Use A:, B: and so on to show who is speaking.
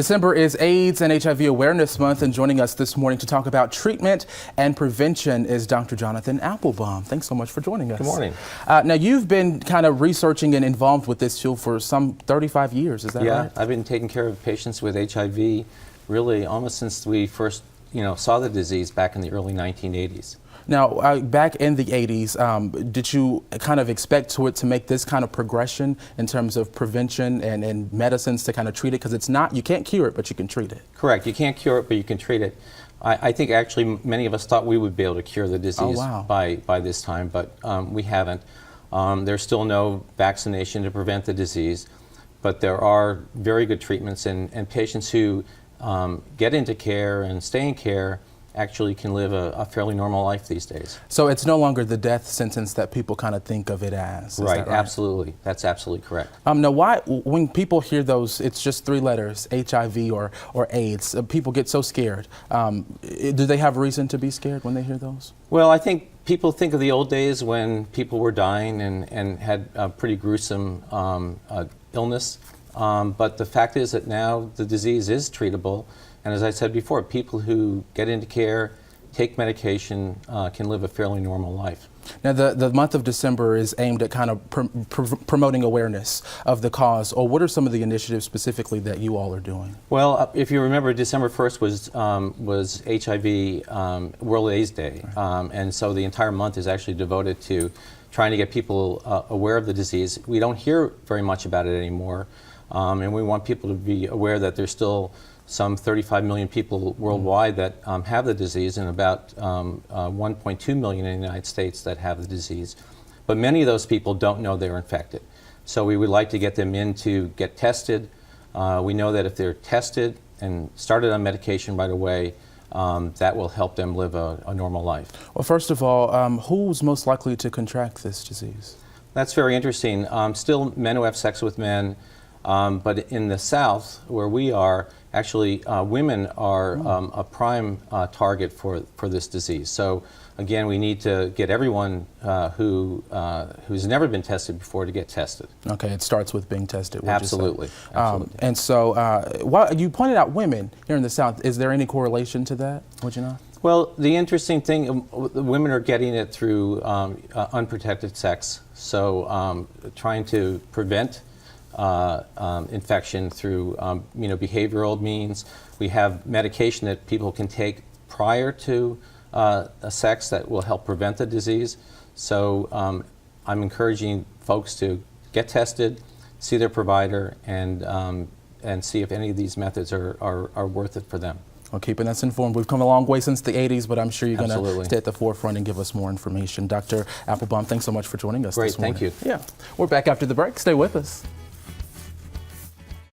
A: December is AIDS and HIV Awareness Month, and joining us this morning to talk about treatment and prevention is Dr. Jonathan Appelbaum. Thanks so much for joining us.
B: Good morning.
A: Now, you've been kind of researching and involved with this field for some 35 years, is that right?
B: Yeah, I've been taking care of patients with HIV really almost since we first saw the disease back in the early 1980s.
A: Now, back in the 80s, did you kind of expect it to make this kind of progression in terms of prevention and medicines to kind of treat it? Because it's not, you can't cure it, but you can treat it.
B: Correct. You can't cure it, but you can treat it. I think actually many of us thought we would be able to cure the disease by this time, but we haven't. There's still no vaccination to prevent the disease, but there are very good treatments, and patients who get into care and stay in care actually can live a fairly normal life these days.
A: So it's no longer the death sentence that people kind of think of it as.
B: Right, absolutely. That's absolutely correct.
A: Now, why, when people hear those, it's just 3 letters, HIV or AIDS, people get so scared. Do they have reason to be scared when they hear those?
B: Well, I think people think of the old days when people were dying and had a pretty gruesome illness. But the fact is that now the disease is treatable. And as I said before, people who get into care, take medication, can live a fairly normal life.
A: Now, the month of December is aimed at kind of promoting awareness of the cause. Or what are some of the initiatives specifically that you all are doing?
B: Well, if you remember, December 1st was HIV World AIDS Day.
A: Right.
B: And so the entire month is actually devoted to trying to get people aware of the disease. We don't hear very much about it anymore. And we want people to be aware that there's still some 35 million people worldwide that have the disease, and about 1.2 million in the United States that have the disease. But many of those people don't know they're infected. So we would like to get them in to get tested. We know that if they're tested and started on medication right away, that will help them live a normal life.
A: Well, first of all, who's most likely to contract this disease?
B: That's very interesting. Still men who have sex with men. But in the South, where we are, actually women are a prime target for this disease. So again, we need to get everyone who's never been tested before to get tested.
A: Okay, it starts with being tested.
B: Absolutely. Absolutely.
A: And so, while you pointed out women here in the South, is there any correlation to that? Would you know?
B: Well, the interesting thing, women are getting it through unprotected sex. So trying to prevent infection through behavioral means. We have medication that people can take prior to sex that will help prevent the disease. So I'm encouraging folks to get tested, see their provider, and see if any of these methods are worth it for them.
A: Well, keeping us informed. We've come a long way since the 80s, but I'm sure you're going
B: Absolutely.
A: to stay at the forefront and give us more information. Dr. Appelbaum, thanks so much for joining us this morning.
B: Great, thank you.
A: Yeah. We're back after the break. Stay with us.